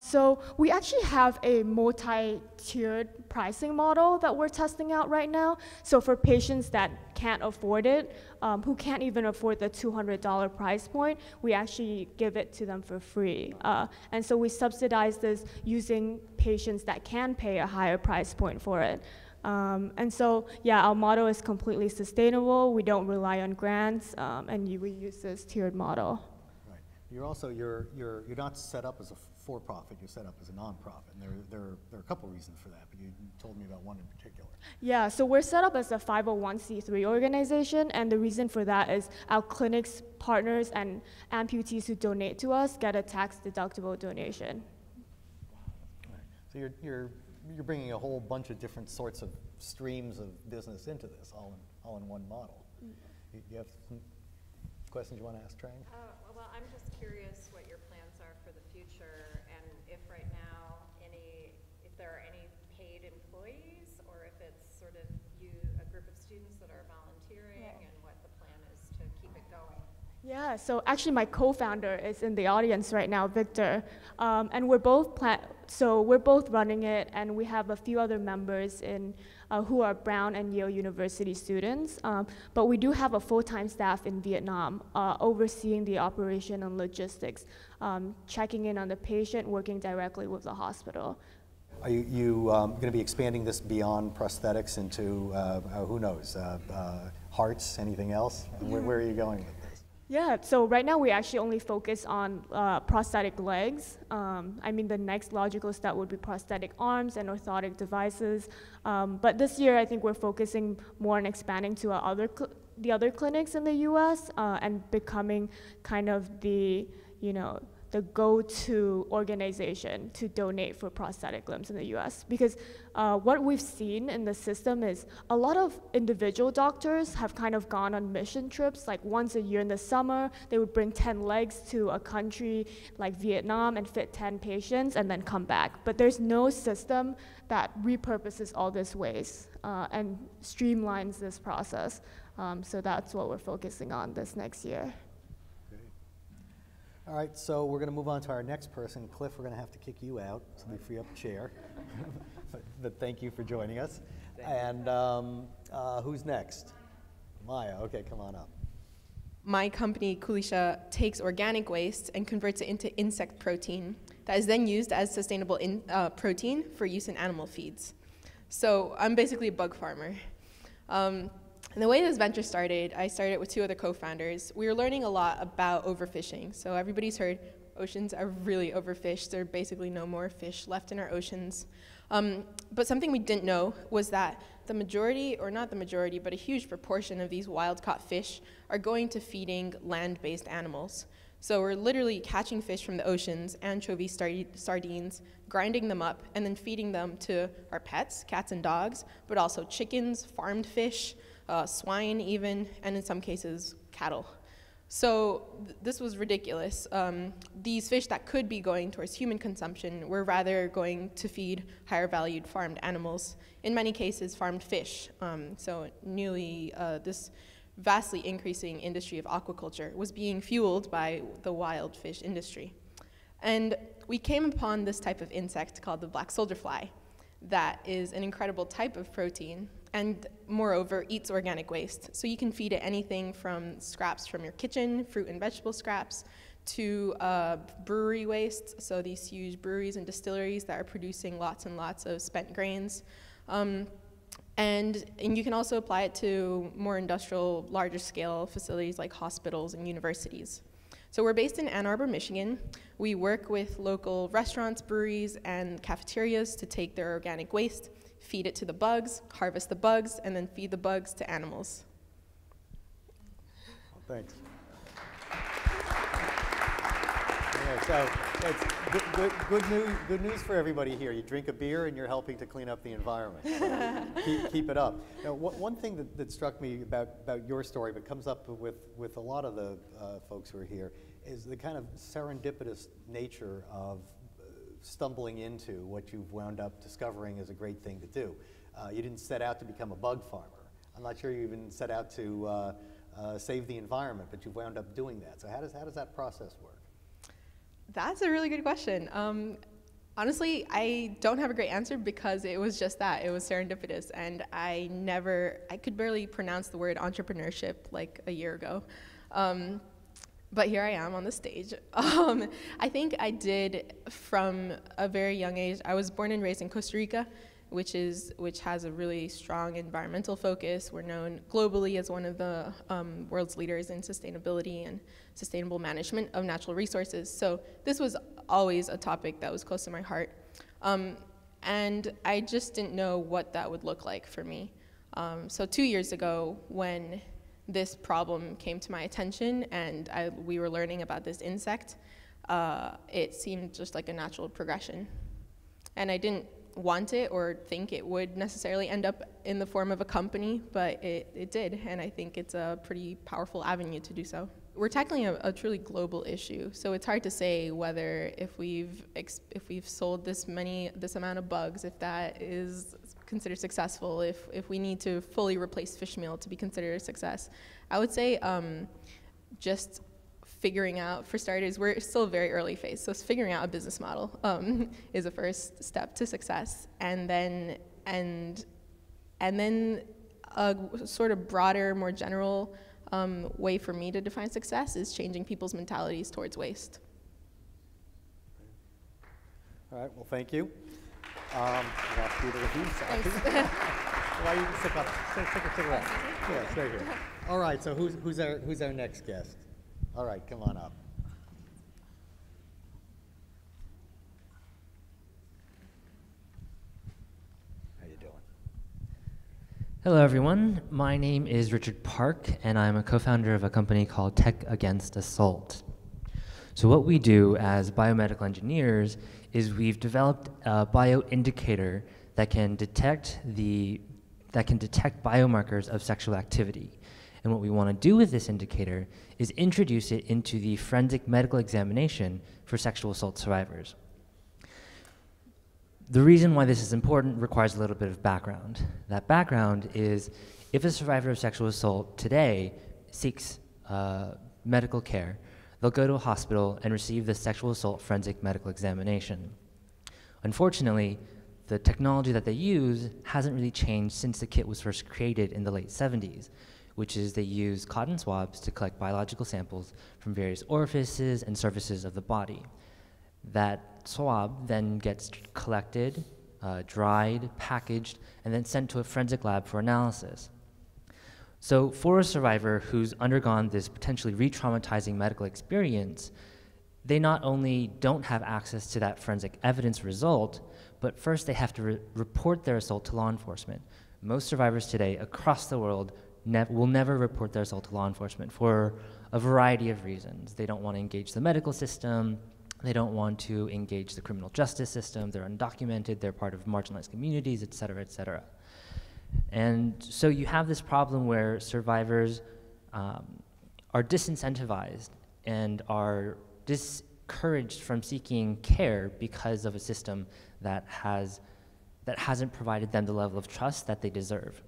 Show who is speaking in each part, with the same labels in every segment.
Speaker 1: So we actually have a multi-tiered pricing model that we're testing out right now. So for patients that can't afford it, who can't even afford the $200 price point, we actually give it to them for free. And so we subsidize this using patients that can pay a higher price point for it. And so, yeah, our model is completely sustainable. We don't rely on grants, and we use this tiered model.
Speaker 2: Right. You're also, you're not set up as a for-profit, you're set up as a nonprofit. And there are a couple reasons for that, but you told me about one in particular.
Speaker 1: Yeah, so we're set up as a 501c3 organization, and the reason for that is our clinics, partners, and amputees who donate to us get a tax-deductible donation.
Speaker 2: Right. So you're bringing a whole bunch of different sorts of streams of business into this, all in one model. You have some questions you want to ask, Trang?
Speaker 3: Well, I'm just curious what your plans are for the future, and if right now if there are any paid employees, or if it's sort of a group of students that are volunteering, and what the plan is to keep it going.
Speaker 1: Yeah, so actually my co-founder is in the audience right now, Victor, and we're both running it, and we have a few other members who are Brown and Yale University students, but we do have a full-time staff in Vietnam overseeing the operation and logistics, checking in on the patient, working directly with the hospital.
Speaker 2: Are you going to be expanding this beyond prosthetics into, who knows, hearts, anything else? Where are you going with this?
Speaker 1: Yeah, so right now we actually only focus on prosthetic legs. I mean, the next logical step would be prosthetic arms and orthotic devices. But this year, I think we're focusing more on expanding to the other clinics in the US and becoming kind of the go-to organization to donate for prosthetic limbs in the US. Because what we've seen in the system is a lot of individual doctors have kind of gone on mission trips, like once a year in the summer, they would bring 10 legs to a country like Vietnam and fit 10 patients and then come back. But there's no system that repurposes all this waste and streamlines this process. So that's what we're focusing on this next year.
Speaker 2: All right, so we're going to move on to our next person. Cliff, we're going to have to kick you out, so we free up a chair. but thank you for joining us. And who's next? Maya, okay, come on up.
Speaker 4: My company, Kulisha, takes organic waste and converts it into insect protein that is then used as sustainable protein for use in animal feeds. So I'm basically a bug farmer. And the way this venture started, I started with two other co-founders. We were learning a lot about overfishing. So everybody's heard oceans are really overfished. There are basically no more fish left in our oceans. But something we didn't know was that the majority, or not the majority, but a huge proportion of these wild-caught fish are going to feeding land-based animals. So we're literally catching fish from the oceans, anchovy sardines, grinding them up, and then feeding them to our pets, cats and dogs, but also chickens, farmed fish, swine even, and in some cases, cattle. So this was ridiculous. These fish that could be going towards human consumption were rather going to feed higher valued farmed animals, in many cases farmed fish. So this vastly increasing industry of aquaculture was being fueled by the wild fish industry. And we came upon this type of insect called the black soldier fly that is an incredible type of protein and moreover eats organic waste. So you can feed it anything from scraps from your kitchen, fruit and vegetable scraps, to brewery waste, so these huge breweries and distilleries that are producing lots and lots of spent grains. And you can also apply it to more industrial, larger scale facilities like hospitals and universities. So we're based in Ann Arbor, Michigan. We work with local restaurants, breweries, and cafeterias to take their organic waste, feed it to the bugs, harvest the bugs, and then feed the bugs to animals.
Speaker 2: Well, thanks. Yeah, so it's good news for everybody here. You drink a beer and you're helping to clean up the environment. So keep it up. Now, one thing that struck me about your story, but comes up with a lot of the folks who are here, is the kind of serendipitous nature of stumbling into what you've wound up discovering is a great thing to do. You didn't set out to become a bug farmer. I'm not sure you even set out to save the environment, but you've wound up doing that. So how does that process work?
Speaker 4: That's a really good question. Honestly, I don't have a great answer because it was just that. It was serendipitous, and I could barely pronounce the word entrepreneurship like a year ago. But here I am on the stage. I think I did from a very young age. I was born and raised in Costa Rica, which has a really strong environmental focus. We're known globally as one of the world's leaders in sustainability and sustainable management of natural resources. So this was always a topic that was close to my heart. And I just didn't know what that would look like for me. So 2 years ago, when this problem came to my attention and we were learning about this insect, it seemed just like a natural progression. And I didn't want it or think it would necessarily end up in the form of a company, but it did, and I think it's a pretty powerful avenue to do so. We're tackling a truly global issue, so it's hard to say whether if we've sold this amount of bugs, if that is considered successful, if we need to fully replace fish meal to be considered a success. I would say just figuring out, for starters, we're still very early phase, so figuring out a business model is a first step to success, and then a sort of broader, more general way for me to define success is changing people's mentalities towards waste.
Speaker 2: All right, well, thank you. I'll ask you to leave. Why you sit up? Sit around. Yeah, stay here. All right, so who's our next guest? All right, come on up. How you doing?
Speaker 5: Hello, everyone. My name is Richard Park, and I'm a co-founder of a company called Tech Against Assault. So what we do as biomedical engineers is we've developed a bioindicator that can detect biomarkers of sexual activity. And what we want to do with this indicator is introduce it into the forensic medical examination for sexual assault survivors. The reason why this is important requires a little bit of background. That background is if a survivor of sexual assault today seeks medical care, they'll go to a hospital and receive the sexual assault forensic medical examination. Unfortunately, the technology that they use hasn't really changed since the kit was first created in the late 70s, which is they use cotton swabs to collect biological samples from various orifices and surfaces of the body. That swab then gets collected, dried, packaged, and then sent to a forensic lab for analysis. So for a survivor who's undergone this potentially re-traumatizing medical experience, they not only don't have access to that forensic evidence result, but first they have to report their assault to law enforcement. Most survivors today across the world will never report their assault to law enforcement for a variety of reasons. They don't want to engage the medical system, they don't want to engage the criminal justice system, they're undocumented, they're part of marginalized communities, et cetera, et cetera. And so you have this problem where survivors are disincentivized and are discouraged from seeking care because of a system that hasn't provided them the level of trust that they deserve.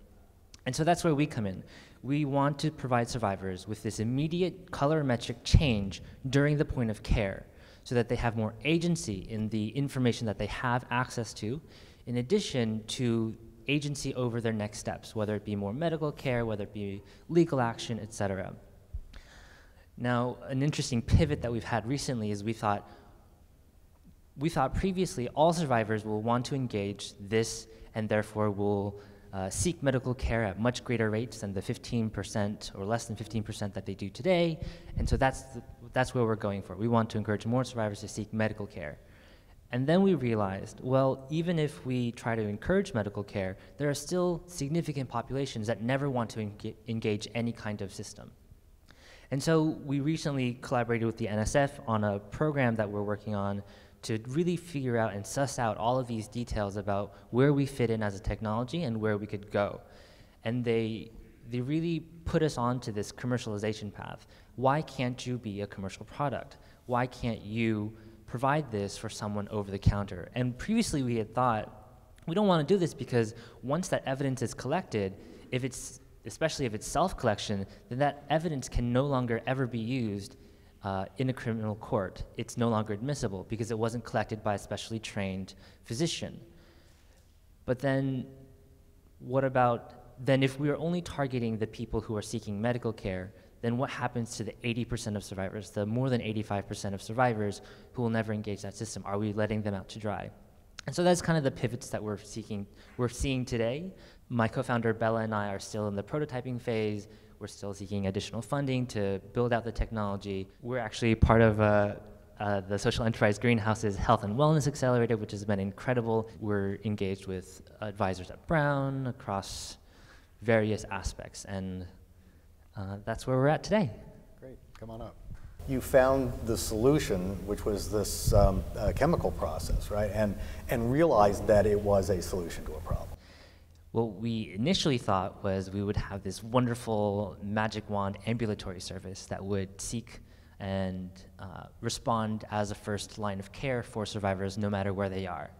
Speaker 5: And so that's where we come in. We want to provide survivors with this immediate colorimetric change during the point of care so that they have more agency in the information that they have access to, in addition to agency over their next steps, whether it be more medical care, whether it be legal action, et cetera. Now, an interesting pivot that we've had recently is we thought previously all survivors will want to engage this and therefore will seek medical care at much greater rates than the 15% or less than 15% that they do today, and so that's where we're going for. We want to encourage more survivors to seek medical care. And then we realized, well, even if we try to encourage medical care, there are still significant populations that never want to engage any kind of system. And so we recently collaborated with the NSF on a program that we're working on to really figure out and suss out all of these details about where we fit in as a technology and where we could go. And they really put us onto this commercialization path. Why can't you be a commercial product? Why can't you provide this for someone over the counter? And previously we had thought, we don't want to do this because once that evidence is collected, especially if it's self-collection, then that evidence can no longer ever be used in a criminal court, it's no longer admissible because it wasn't collected by a specially trained physician. But then what about, then if we are only targeting the people who are seeking medical care, then what happens to the 80% of survivors, the more than 85% of survivors who will never engage that system? Are we letting them out to dry? And so that's kind of the pivots that we're seeing today. My co-founder Bella and I are still in the prototyping phase. We're still seeking additional funding to build out the technology. We're actually part of the Social Enterprise Greenhouse's Health and Wellness Accelerator, which has been incredible. We're engaged with advisors at Brown across various aspects, and that's where we're at today.
Speaker 2: Great, come on up. You found the solution, which was this chemical process, right? And realized that it was a solution to a problem.
Speaker 5: What we initially thought was we would have this wonderful magic wand ambulatory service that would seek and respond as a first line of care for survivors no matter where they are.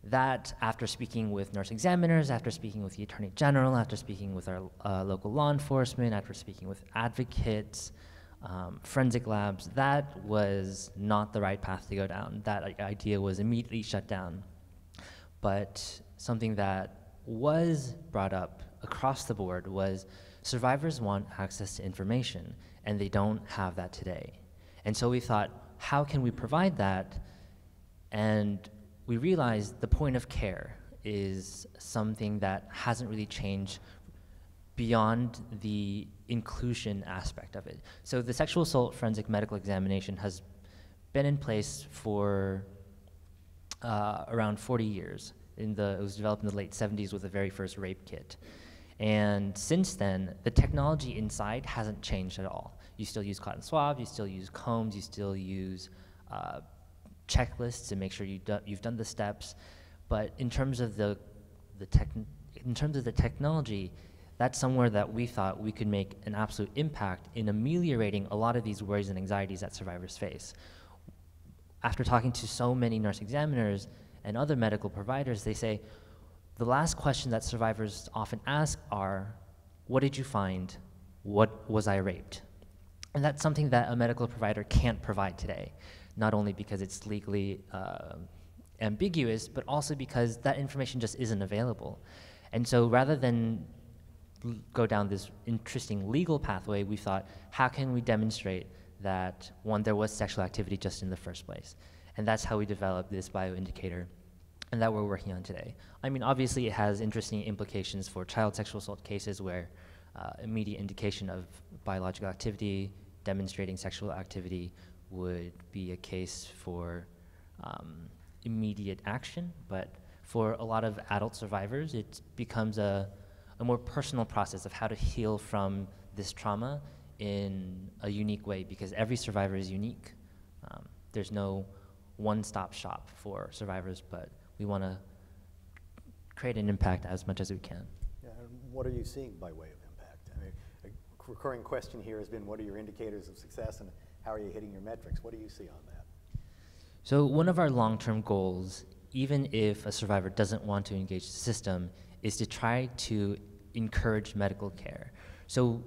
Speaker 5: That, after speaking with nurse examiners, after speaking with the Attorney General, after speaking with our local law enforcement, after speaking with advocates, forensic labs, that was not the right path to go down. That idea was immediately shut down. But something that was brought up across the board was survivors want access to information, and they don't have that today. And so we thought, how can we provide that? And we realized the point of care is something that hasn't really changed beyond the inclusion aspect of it. So the sexual assault forensic medical examination has been in place for around 40 years. It was developed in the late 70s with the very first rape kit. And since then, the technology inside hasn't changed at all. You still use cotton swabs, you still use combs, you still use checklists to make sure you've done the steps. But in terms of the technology, that's somewhere that we thought we could make an absolute impact in ameliorating a lot of these worries and anxieties that survivors face. After talking to so many nurse examiners and other medical providers, they say the last question that survivors often ask are, what did you find? What was I raped? And that's something that a medical provider can't provide today, not only because it's legally ambiguous, but also because that information just isn't available. And so rather than go down this interesting legal pathway, we thought, how can we demonstrate that, one, there was sexual activity just in the first place? And that's how we developed this bioindicator, and that we're working on today. I mean, obviously it has interesting implications for child sexual assault cases where immediate indication of biological activity, demonstrating sexual activity would be a case for immediate action, but for a lot of adult survivors, it becomes a more personal process of how to heal from this trauma in a unique way, because every survivor is unique. There's no one-stop shop for survivors, but we want to create an impact as much as we can.
Speaker 2: Yeah, and what are you seeing by way of impact? I mean, a recurring question here has been, what are your indicators of success and how are you hitting your metrics? What do you see on that?
Speaker 5: So one of our long-term goals, even if a survivor doesn't want to engage the system, is to try to encourage medical care. So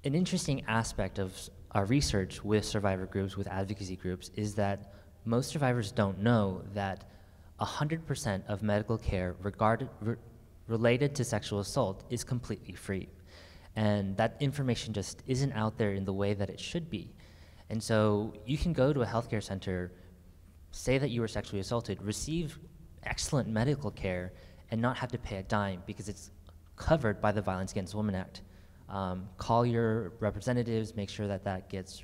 Speaker 5: an interesting aspect of our research with survivor groups, with advocacy groups, is that most survivors don't know that 100% of medical care related to sexual assault is completely free. And that information just isn't out there in the way that it should be. And so you can go to a healthcare center, say that you were sexually assaulted, receive excellent medical care, and not have to pay a dime because it's covered by the Violence Against Women Act. Call your representatives, make sure that that gets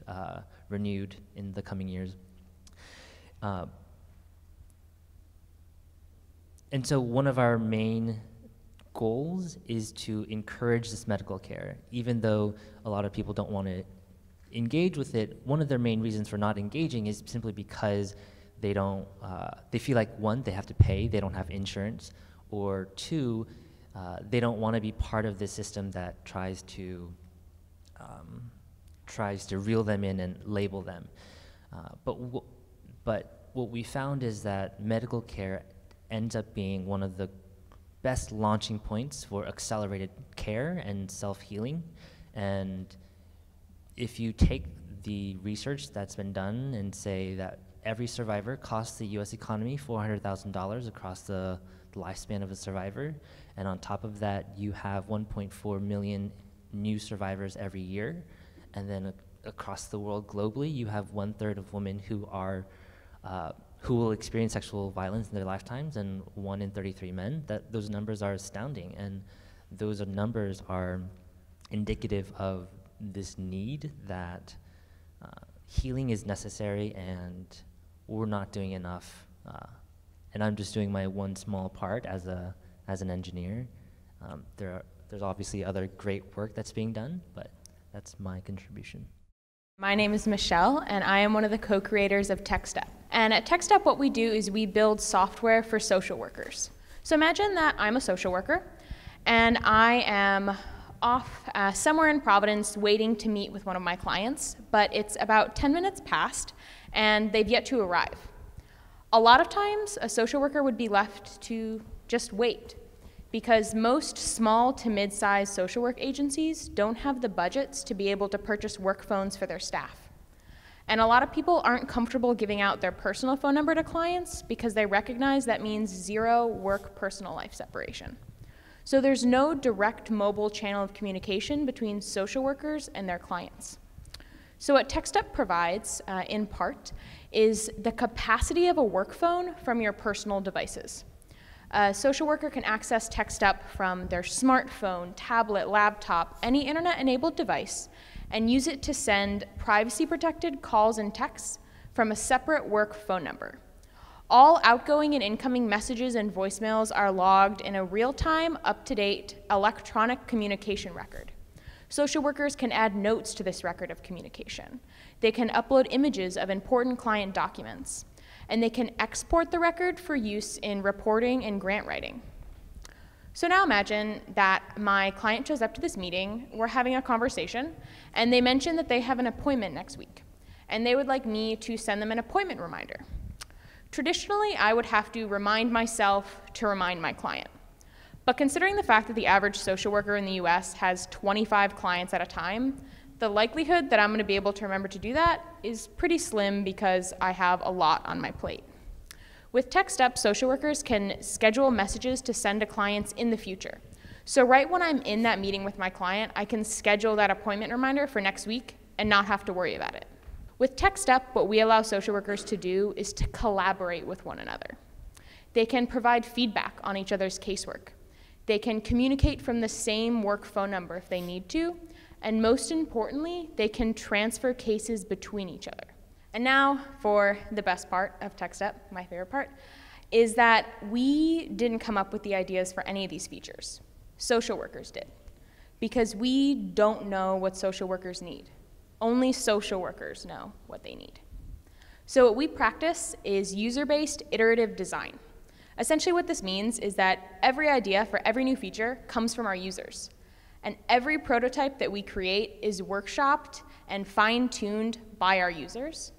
Speaker 5: renewed in the coming years. And so one of our main goals is to encourage this medical care. Even though a lot of people don't want to engage with it, one of their main reasons for not engaging is simply because they don't, they feel like, one, they have to pay, they don't have insurance, or two, they don't want to be part of the system that tries to reel them in and label them. But what we found is that medical care ends up being one of the best launching points for accelerated care and self-healing. And if you take the research that's been done and say that every survivor costs the US economy $400,000 across the lifespan of a survivor. And on top of that, you have 1.4 million new survivors every year. And then across the world globally, you have 1/3 of women who are who will experience sexual violence in their lifetimes, and 1 in 33 men. Those numbers are astounding, and those numbers are indicative of this need that healing is necessary, and we're not doing enough. And I'm just doing my one small part as an engineer. There's obviously other great work that's being done, but that's my contribution.
Speaker 6: My name is Michelle, and I am one of the co-creators of TechStep. And at TechStep, what we do is we build software for social workers. So imagine that I'm a social worker, and I am off somewhere in Providence waiting to meet with one of my clients, but it's about 10 minutes past, and they've yet to arrive. A lot of times, a social worker would be left to just wait, because most small to mid-sized social work agencies don't have the budgets to be able to purchase work phones for their staff. And a lot of people aren't comfortable giving out their personal phone number to clients because they recognize that means zero work-personal life separation. So there's no direct mobile channel of communication between social workers and their clients. So what TechStep provides, in part, is the capacity of a work phone from your personal devices. A social worker can access TechStep from their smartphone, tablet, laptop, any internet-enabled device, and use it to send privacy-protected calls and texts from a separate work phone number. All outgoing and incoming messages and voicemails are logged in a real-time, up-to-date electronic communication record. Social workers can add notes to this record of communication. They can upload images of important client documents, and they can export the record for use in reporting and grant writing. So now imagine that my client shows up to this meeting, we're having a conversation, and they mention that they have an appointment next week, and they would like me to send them an appointment reminder. Traditionally, I would have to remind myself to remind my client. But considering the fact that the average social worker in the US has 25 clients at a time, the likelihood that I'm going to be able to remember to do that is pretty slim because I have a lot on my plate. With TechStep, social workers can schedule messages to send to clients in the future. So right when I'm in that meeting with my client, I can schedule that appointment reminder for next week and not have to worry about it. With TechStep, what we allow social workers to do is to collaborate with one another. They can provide feedback on each other's casework. They can communicate from the same work phone number if they need to, and most importantly, they can transfer cases between each other. And now for the best part of TechStep, my favorite part, is that we didn't come up with the ideas for any of these features. Social workers did, because we don't know what social workers need. Only social workers know what they need. So what we practice is user-based iterative design. Essentially what this means is that every idea for every new feature comes from our users. And every prototype that we create is workshopped and fine-tuned by our users.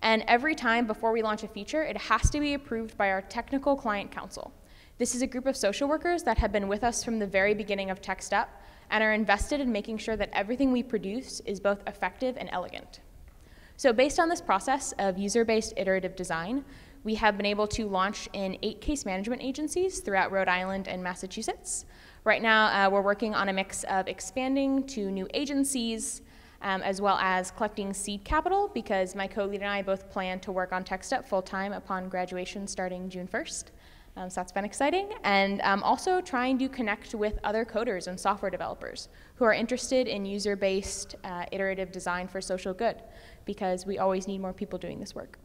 Speaker 6: And every time before we launch a feature, it has to be approved by our technical client council. This is a group of social workers that have been with us from the very beginning of TechStep and are invested in making sure that everything we produce is both effective and elegant. So based on this process of user-based iterative design, we have been able to launch in 8 case management agencies throughout Rhode Island and Massachusetts. Right now, we're working on a mix of expanding to new agencies, as well as collecting seed capital, because my co-lead and I both plan to work on TechStep full-time upon graduation starting June 1st. So that's been exciting. And also trying to connect with other coders and software developers who are interested in user-based iterative design for social good, because we always need more people doing this work.